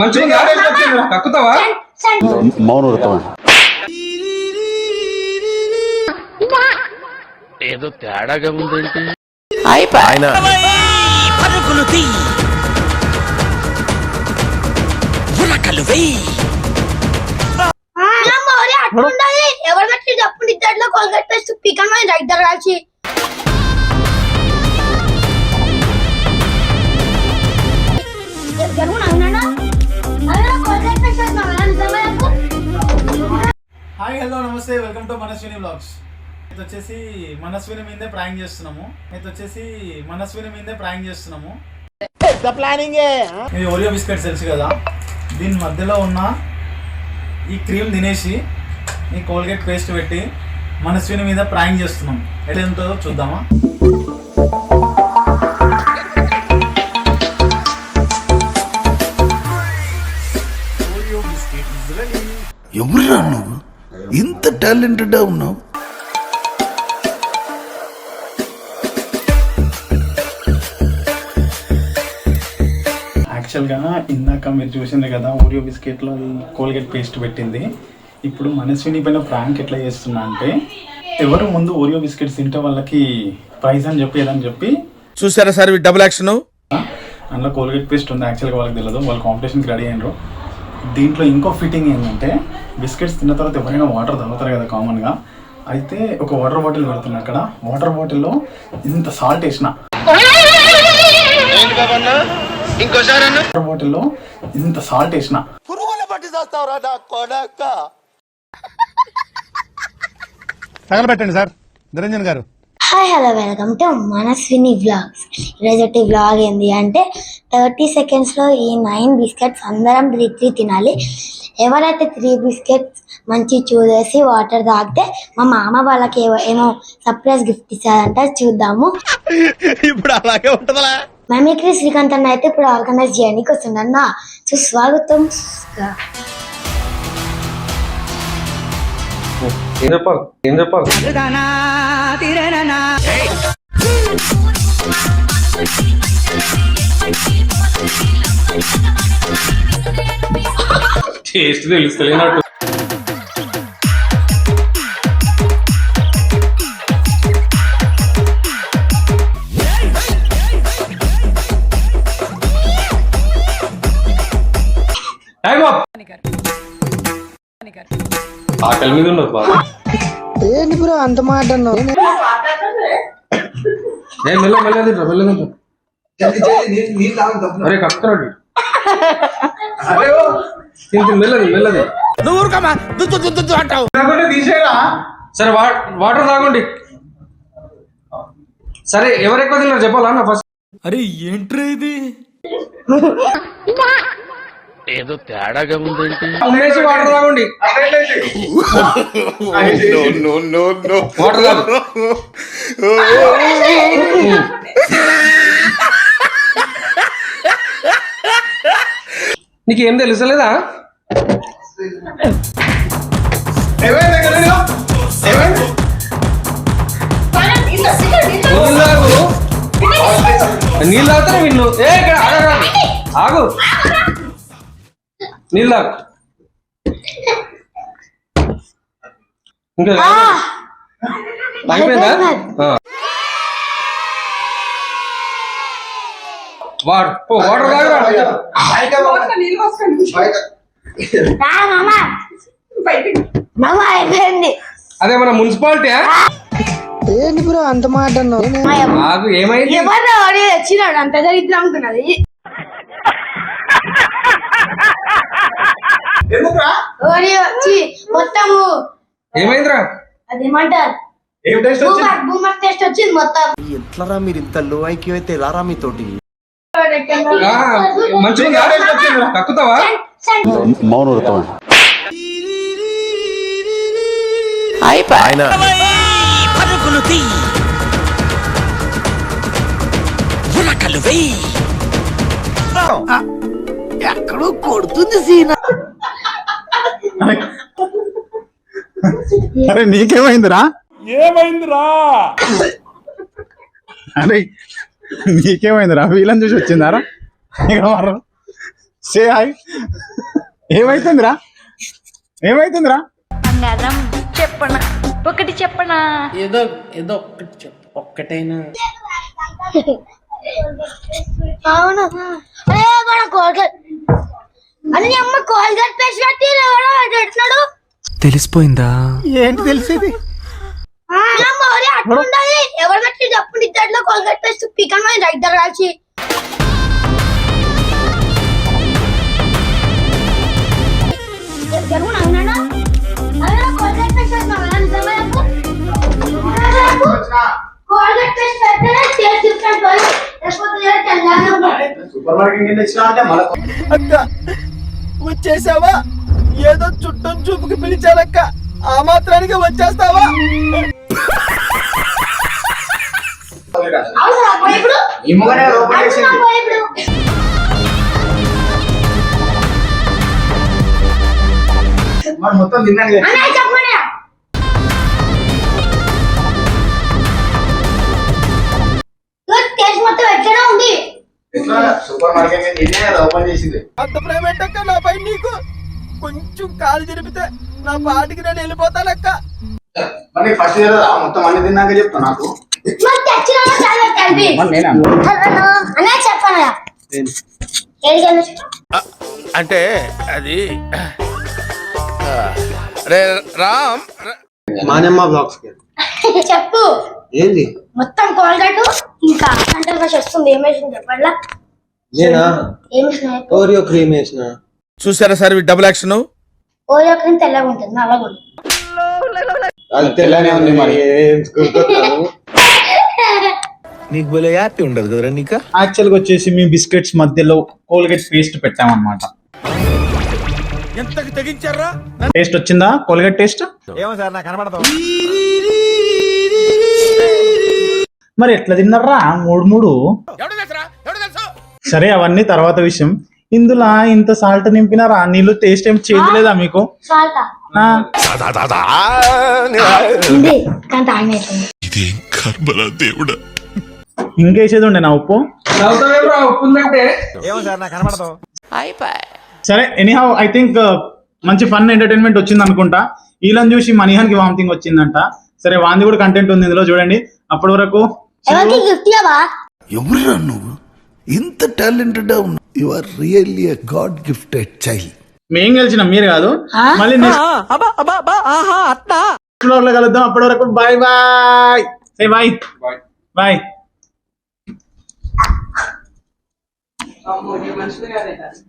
మంచిగా కక్కుతావా మౌనవ్రతం ఏదో తేడాగా ఉందేంటి ఆయన ఎవరు అప్పుడు ఇద్దరిలో కోల్గేట్ పేస్ట్ పికన్ రైట్ రాల్చి hi hello namaste welcome to Manaswini vlogs. ఇది వచ్చేసి మనస్విని మీదే ప్రాంక్ చేస్తున్నాము. ఇది ఓరియో బిస్కెట్స్ తెలుసు కదా, దీని మధ్యలో ఉన్న ఈ క్రీమ్ తినేసి ఈ కోల్గేట్ పేస్ట్ పెట్టి మనస్విని మీద ప్రాంక్ చేస్తున్నాం. ఎట్లా ఉంటుందో చూద్దామా? ఎవరురా నువ్వు ఇంత టాలెంటెడ్ ఉన్నావు? యాక్చువల్గా ఇందాక మీరు చూసింది కదా, ఓరియో బిస్కెట్లో కోల్గేట్ పేస్ట్ పెట్టింది. ఇప్పుడు మనస్విని పైన ప్రాంక్ ఎట్లా చేస్తున్నా అంటే, ఎవరు ముందు ఓరియో బిస్కెట్స్ తింటే వాళ్ళకి ప్రైజ్ అని చెప్పి ఏదని చెప్పి చూసారా సార్ డబుల్ యాక్షన్. అందులో కోల్గేట్ పేస్ట్ ఉంది. యాక్చువల్గా వాళ్ళకి తెలియదు, వాళ్ళు కాంపిటీషన్కి రెడీ అయినరు. దీంట్లో ఇంకో ఫిట్టింగ్ ఏంటంటే, బిస్కెట్స్ తిన్న తర్వాత ఎవరైనా వాటర్ తాగుతారు కదా కామన్గా. అయితే ఒక వాటర్ బాటిల్ పెడుతున్నా. అక్కడ వాటర్ బాటిల్లో ఇంత సాల్ట్ వేసిన, వాటర్ బాటిల్లో ఇంత సాల్ట్ వేసిన. తగలబెట్టండి సార్ నిరంజన్ గారు. Hi hello welcome to Manaswini vlogs. ఈరోజు వ్లాగ్ ఏంది అంటే 30 సెకండ్స్లో ఈ 9 బిస్కెట్స్ అందరం 3 తినాలి. ఎవరైతే 3 బిస్కెట్స్ మంచి చూసేసి వాటర్ తాగితే మా మామ వాళ్ళకి ఏమో సర్ప్రైజ్ గిఫ్ట్ ఇస్తారంట. చూద్దాము. ఇప్పుడు అలాగే ఉంటుందా? మెమిక్రీ శ్రీకాంత్ అన్న అయితే ఇప్పుడు ఆర్గనైజ్ చేయడానికి వస్తుండన్న. సుస్వాగతం. ఏం చెప్పాలి టేస్ట్ తెలుస్తలేనట్టు. ఆకలి మీద ఉండదు బాబా. ఏంటి బ్రో అంత మాట అన్నావు? అరే కక్కరాడు మెల్లది తీసేరా. సరే వాటర్ తాగండి. సరే ఎవరు ఎక్కువ తిన్నారు చెప్పాలా నా ఫస్ట్? అరే ఏంట్రా ఇది? ఏదో తేడాగా ఉందేంటి ఉమ్మేసి వాటర్ తాగండి. వాటర్ తాగు. నీకేం తెలుసలేదా? నీళ్ళు తాగుతారా వీళ్ళు? ఇక్కడ ఆగు, నీళ్ళు తాగు. ఇంకా అయిపోయిందా? వాటర్ తాగరా. అదే మన మున్సిపాలిటీ. ఏంటి బ్రో అంత మాట అన్నావు? ఏమైంది? వచ్చినాడు అంత దరిద్రం అనుకున్నది. మొత్తము ఏమైందిరా? అదేమంటారు బూమర్ టేస్ట్ వచ్చింది మొత్తం. ఎట్లరా మీరు ఇంత లో ఐక్యూ అయితే ఎలారా మీతోటి? మంచిగా కక్కుతావా? మౌనవ్రతం ఆయన ఎక్కడో కొడుతుంది సీనా. అరే నీకేమైందిరా? అరే నీకేమైందిరా? వీళ్ళని చూసి వచ్చిందారా? Say hi. ఏమైతుందిరా ఏమైతుందిరా? బంగారం చెప్పనా ఒకటి చెప్పనా ఏదో ఏదో ఒక్కటి చెప్పు, ఒక్కటైనా. అవును అరే మన కోల్గేట్ అని అమ్మ కోల్గేట్ పేస్ట్ పెట్టి ఎవరో పెడుతున్నాడు. తెలిసిపోయిందా? ఏంటి తెలిసేది? అట్లుండాలి ఎవరు పెట్టి అప్పుడు ఇద్దరిలో కోల్గేట్ పేస్ట్ పికన్ రైట్ దగ్గర కాల్చి కోల్గేట్ పేస్ట్ కోల్గేట్ పేస్ట్ పెడితేనే టేస్ట్ డిఫరెంట్ లేకపోతే తెల్లగా సూపర్ మార్కెట్ కింద ఇచ్చినా అంటే మళ్ళీ అక్క వచ్చేసావా? ఏదో చుట్టం చూపుకి పిలిచానక్క, ఆ మాత్రానికి వచ్చేస్తావా? అవునా పోయిప్పుడు ఈ మొగనే ఓపెన్ చేసింది. పోయిప్పుడు మరి మొత్తం తిన్నాను కదా. అన్నా చెప్పండి టేస్ట్ మొత్తం ఎట్లనే ఉంది. ఎట్లా సూపర్ మార్కెట్ కింద తినే కదా ఓపెన్ చేసింది. అంత ప్రేమ ఏంటక్క నాపై నీకు? కొంచెం కాలు జరిపితే నా పాటికి నేను వెళ్ళిపోతానక్క. మరి ఫస్ట్ తెలియదా మొత్తం అన్ని తిన్నాక చెప్తా నాకు. మరి తెచ్చినా చాలా కలిపి మరి నేనా అన్నా చెప్పాను ఏడికెళ్ళి అంటే అది రే రామ్ మానమ్మ బ్లాగ్స్ చెప్పు ఏంది? మొత్తం కోల్గేట్ ఇంకా అంటే ఫ్రెష్ వస్తుంది ఏమేసింది చెప్పట్లా నేనా ఏమేసిన ఓరియో క్రీమ్ వేసిన. చూసారా sir double action. Oreo cream తెల్లగా ఉంటుంది నల్లగా ఉంటుంది. అది తెల్లనే ఉంది మరి. నీకు భలే హ్యాపీ ఉండదు కదరా నీకు? యాక్చువల్ గా వచ్చేసి మేము బిస్కెట్స్ మధ్యలో కోల్గేట్ పేస్ట్ పెట్టామన్నమాట. ఎంతకి తెగించారా? టేస్ట్ వచ్చిందా కోల్గేట్ టేస్ట్? ఏమో సార్ నాకు కనబడతావు. మరి ఎట్లా తిన్నారా మూడు మూడు? ఎవడు తెలుసురా? ఎవడు తెలుసు? సరే అవన్నీ తర్వాత విషయం. ఇందులో ఇంత సాల్ట్ నింపినారా? నీళ్ళు టేస్ట్ ఏం చేంజ్ లేదా మీకు? సాల్టా ఆ, ఉంది కానీ తాగినట్టుంది. ఇంకేసేది ఉండే నా ఉప్పు. చదువుతావేమో ఉప్పు ఉందంటే. ఏమో సార్ నాకు కనబడతావు. సరే ఎనీహౌ ఐ థింక్ మంచి ఫన్ ఎంటర్టైన్మెంట్ వచ్చింది అనుకుంటా. వీళ్ళని చూసి మనీహాన్కి వామిటింగ్ వచ్చిందంట. సరే వాంది కూడా కంటెంట్ ఉంది ఇందులో చూడండి. అప్పటి వరకు ఎవరికి గిఫ్ట్ ఇవ్వవా? ఎవరురా నువ్వు? ఇంత టాలెంటెడ్ ఉన్నావు. You are really a god gifted child. మేం గెలిచిన మీరు కాదు. మళ్ళీ నెక్స్ట్ ఫ్లోర్ లో కలుద్దాం. అప్పటి వరకు bye bye. Say bye bye. మంచిది కాదు